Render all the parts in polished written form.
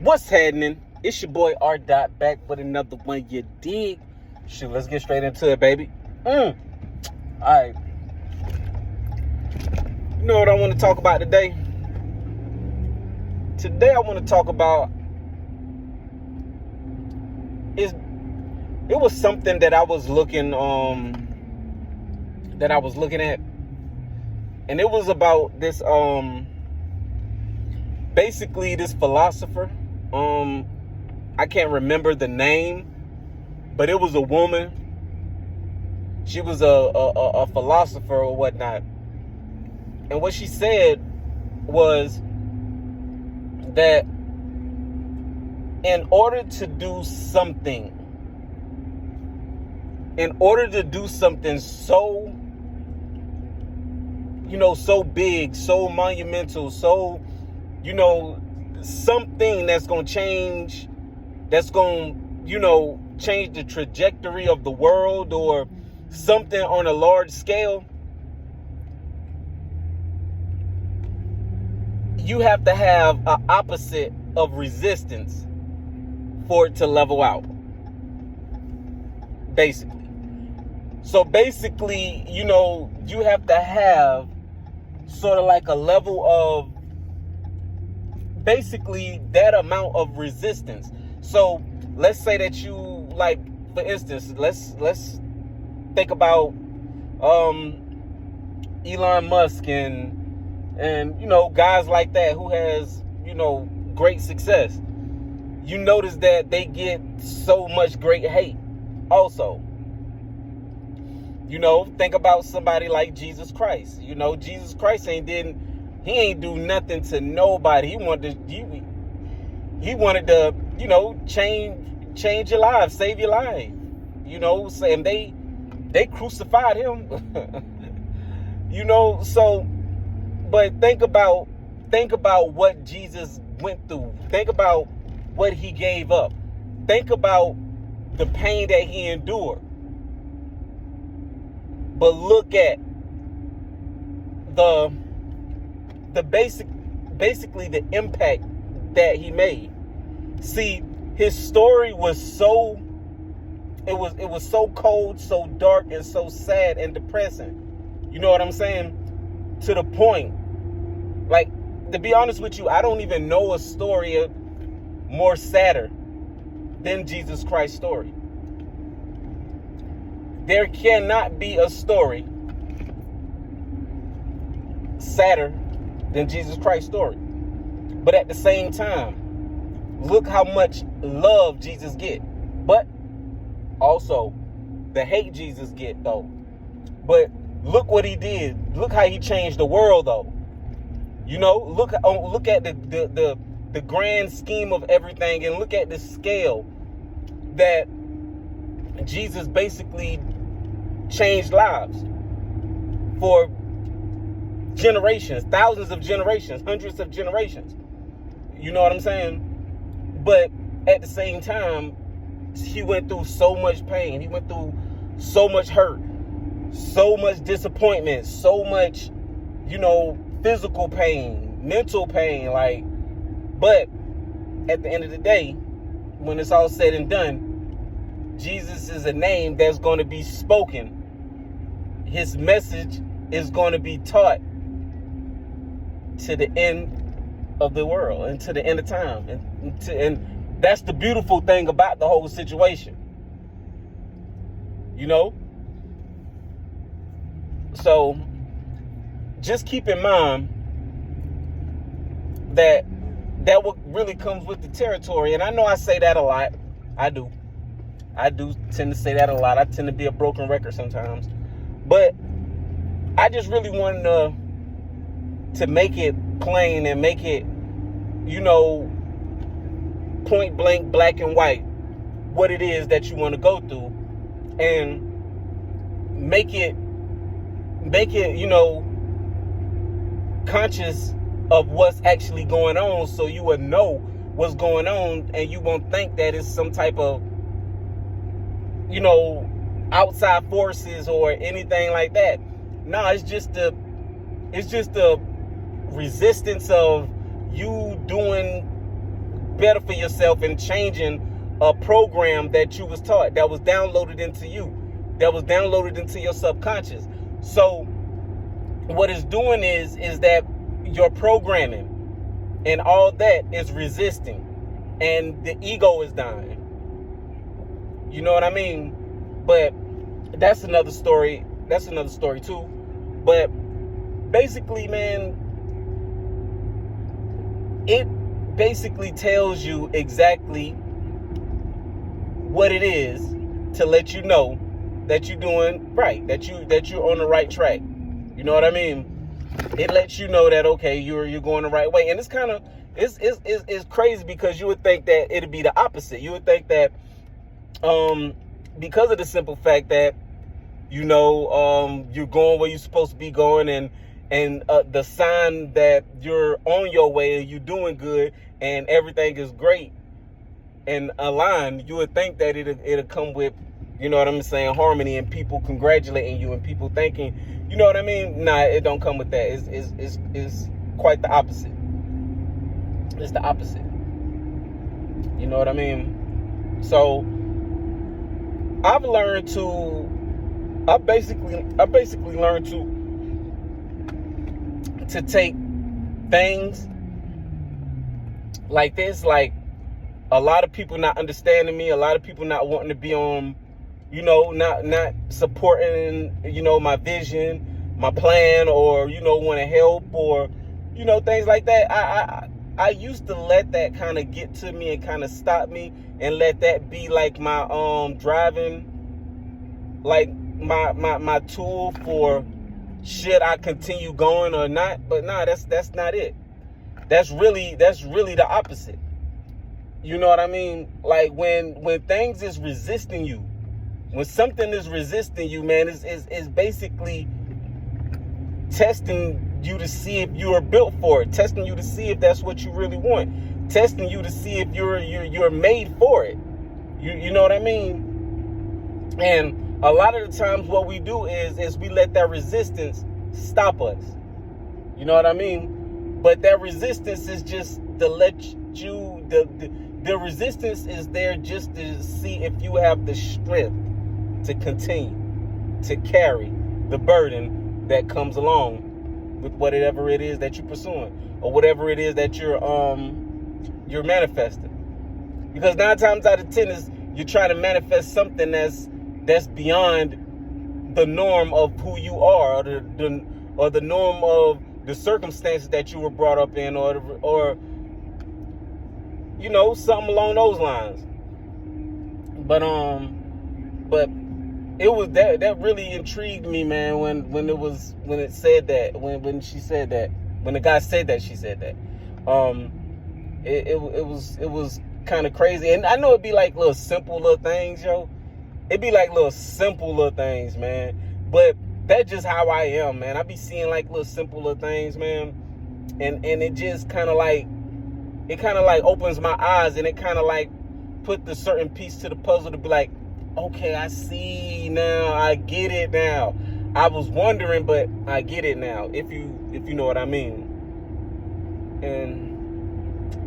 What's happening? It's your boy R. Dot back with another one. You dig? Shoot, let's get straight into it, baby. Alright. You know what I want to talk about today? Today I want to talk about it was something that I was looking at, and it was about this basically this philosopher. I can't remember the name, but it was a woman. She was a philosopher or whatnot. And what she said was that in order to do something so, so big, so monumental, so, something that's going to change, change the trajectory of the world, or something on a large scale, you have to have an opposite of resistance for it to level out, basically. So basically, you have to have sort of like a level of basically that amount of resistance. So let's say that you, like, for instance, let's think about Elon Musk and guys like that who has great success. You notice that they get so much great hate also. Think about somebody like Jesus Christ. Jesus Christ ain't do nothing to nobody. He wanted to change your life, save your life. And they crucified him. So, but think about what Jesus went through. Think about what he gave up. Think about the pain that he endured. But look at the basically the impact that he made. See, his story was so cold, so dark, and so sad and depressing. You know what I'm saying? To the point, like, to be honest with you, I don't even know a story more sadder than Jesus Christ's story. There cannot be a story sadder than Jesus Christ's story. But at the same time, look how much love Jesus get. But also the hate Jesus get, though. But look what he did. Look how he changed the world, though. Look at the grand scheme of everything, and look at the scale that Jesus basically changed lives for generations, thousands of generations, hundreds of generations. You know what I'm saying? But at the same time, he went through so much pain. He went through so much hurt, so much disappointment, so much, physical pain, mental pain, but at the end of the day, when it's all said and done, Jesus is a name that's going to be spoken. His message is going to be taught to the end of the world and to the end of time. And that's the beautiful thing about the whole situation. So just keep in mind that what really comes with the territory. And I know I say that a lot. I do tend to say that a lot. I tend to be a broken record sometimes. But I just really wanted to make it plain and make it, point blank, black and white, what it is that you want to go through, and make it, conscious of what's actually going on, so you will know what's going on, and you won't think that it's some type of, outside forces or anything like that. No, it's just the resistance of you doing better for yourself and changing a program that you was taught, that was downloaded into you, that was downloaded into your subconscious. So what it's doing is that your programming and all that is resisting, and the ego is dying. You know what I mean? But that's another story. That's another story too. But basically, man, it basically tells you exactly what it is to let you know that you're doing right, that you're on the right track. You know what I mean? It lets you know that, okay, you're going the right way. And it's kind of it's crazy, because you would think that it'd be the opposite. You would think that because of the simple fact that, you know, you're going where you're supposed to be going, and the sign that you're on your way and you're doing good and everything is great and aligned, you would think that it'll come with, you know what I'm saying, harmony, and people congratulating you and people thanking, you know what I mean? Nah, it don't come with that. It's quite the opposite. It's the opposite. You know what I mean? So I basically learned to take things like this, like a lot of people not understanding me, a lot of people not wanting to be on, you know, not supporting, you know, my vision, my plan, or, you know, want to help, or, you know, things like that. I used to let that kind of get to me and kind of stop me, and let that be like my driving, like my tool for should I continue going or not. But nah, that's not it. That's really the opposite. You know what I mean? Like when things is resisting you, when something is resisting you, man, is basically testing you to see if you are built for it, testing you to see if that's what you really want, testing you to see if you're made for it. You know what I mean? And a lot of the times what we do is we let that resistance stop us. You know what I mean? But that resistance is just to let you, the resistance is there just to see if you have the strength to continue to carry the burden that comes along with whatever it is that you're pursuing, or whatever it is that you're manifesting. Because 9 times out of 10 is you're trying to manifest something that's beyond the norm of who you are, or the norm of the circumstances that you were brought up in, or you know, something along those lines. But it was that really intrigued me, man, when it said that, when she said that, when the guy said that she said that. It was kind of crazy. And I know it'd be like little simple little things, yo. It'd be like little simple little things, man. But that's just how I am, man. I be seeing like little simple little things, man. And it just kind of like opens my eyes, and it kind of like put the certain piece to the puzzle to be like, okay, I see now. I get it now. I was wondering, but I get it now. If you know what I mean.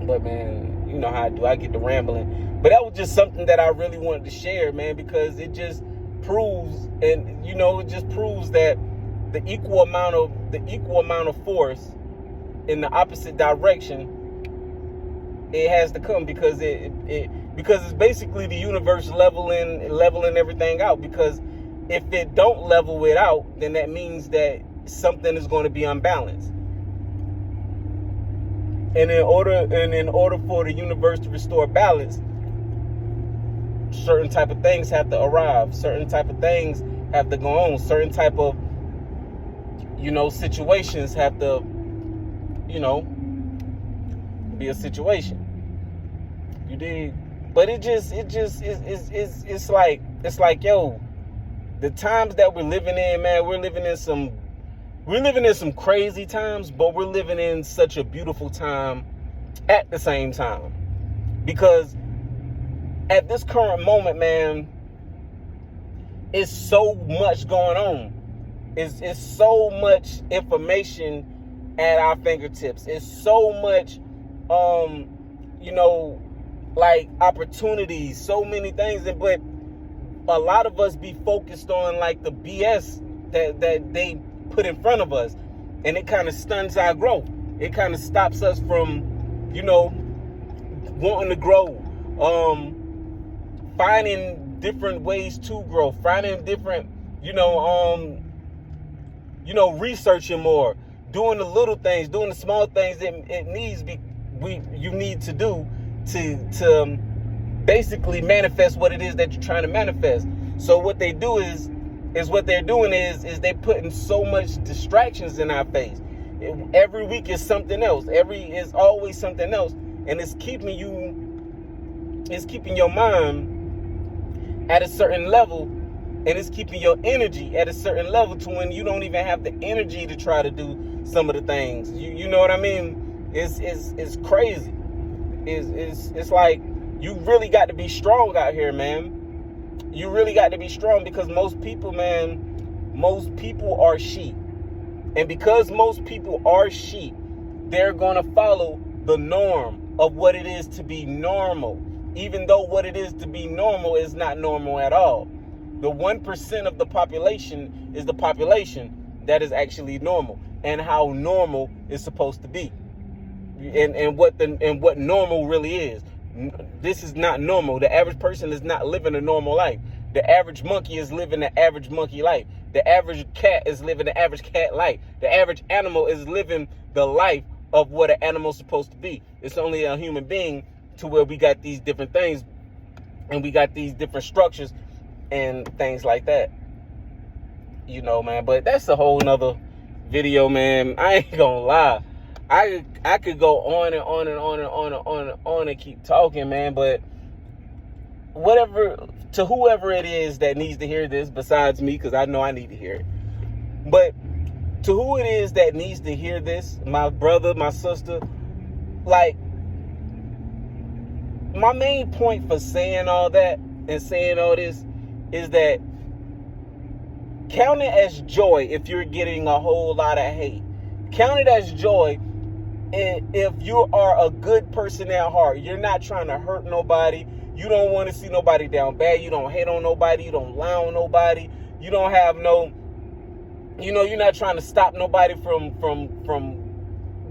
But man, you know how I do. I get to rambling. But that was just something that I really wanted to share, man, because it just proves, and you know, it just proves that the equal amount of force in the opposite direction, it has to come, because because it's basically the universe leveling everything out. Because if it don't level it out, then that means that something is going to be unbalanced. And in order for the universe to restore balance, certain type of things have to arrive. Certain type of things have to go on. Certain type of, you know, situations have to, you know, be a situation. You dig? But it's like, yo, the times that we're living in, man, we're living in some crazy times, but we're living in such a beautiful time at the same time. Because at this current moment, man, it's so much going on. It's so much information at our fingertips. It's so much, you know, like opportunities, so many things, but a lot of us be focused on like the BS that they put in front of us, and it kind of stuns our growth. It kind of stops us from, you know, wanting to grow, finding different ways to grow, finding different, researching more, doing the little things, doing the small things that you need to do to basically manifest what it is that you're trying to manifest. So what they do is they're they're putting so much distractions in our face. Every week is something else. Is always something else, and it's keeping your mind at a certain level, and it's keeping your energy at a certain level to when you don't even have the energy to try to do some of the things. You know what I mean? It's crazy. It's like you really got to be strong out here, man. You really got to be strong, because most people are sheep. And because most people are sheep, they're going to follow the norm of what it is to be normal, even though what it is to be normal is not normal at all. The 1% of the population is the population that is actually normal, and how normal is supposed to be, and what normal really is. This is not normal. The average person is not living a normal life. The average monkey is living the average monkey life. The average cat is living the average cat life. The average animal is living the life of what an animal's supposed to be. It's only a human being to where we got these different things, and we got these different structures and things like that. Man, but that's a whole nother video, man. I ain't gonna lie. I could go on and on and on and on and on and on and keep talking, man, but to whoever it is that needs to hear this besides me, because I know I need to hear it, but to who it is that needs to hear this, my brother, my sister, like, my main point for saying all that and saying all this is that count it as joy if you're getting a whole lot of hate. Count it as joy if you are a good person at heart. You're not trying to hurt nobody. You don't want to see nobody down bad. You don't hate on nobody. You don't lie on nobody. You don't have you're not trying to stop nobody from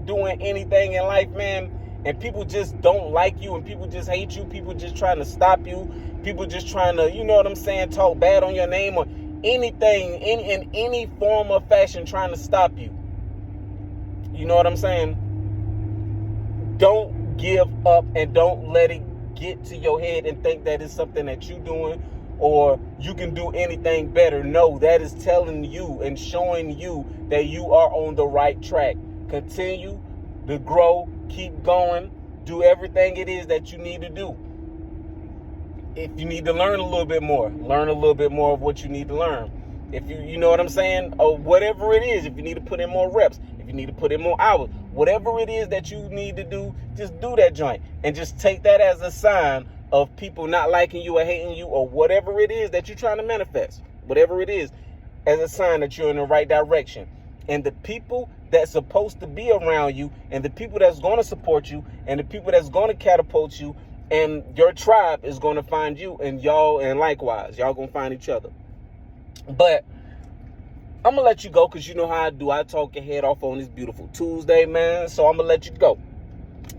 doing anything in life, man. And people just don't like you, and people just hate you. People just trying to stop you. People just trying to, talk bad on your name or anything, in any form or fashion, trying to stop you. You know what I'm saying? Don't give up, and don't let it get to your head and think that it's something that you're doing or you can do anything better. No, that is telling you and showing you that you are on the right track. Continue to grow, keep going, do everything it is that you need to do. If you need to learn a little bit more, learn a little bit more of what you need to learn. If you know what I'm saying, or whatever it is, if you need to put in more reps, if you need to put in more hours, whatever it is that you need to do, just do that joint, and just take that as a sign of people not liking you or hating you, or whatever it is that you're trying to manifest, whatever it is, as a sign that you're in the right direction. And the people that's supposed to be around you, and the people that's going to support you, and the people that's going to catapult you, and your tribe is going to find you, and likewise, y'all going to find each other. But I'm going to let you go, because you know how I do. I talk your head off on this beautiful Tuesday, man. So I'm going to let you go.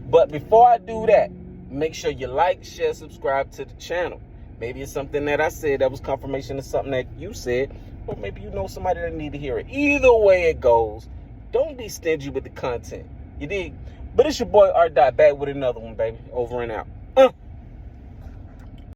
But before I do that, make sure you like, share, subscribe to the channel. Maybe it's something that I said that was confirmation of something that you said, or maybe you know somebody that need to hear it. Either way it goes, don't be stingy with the content. You dig? But it's your boy R. Dot, back with another one, baby. Over and out.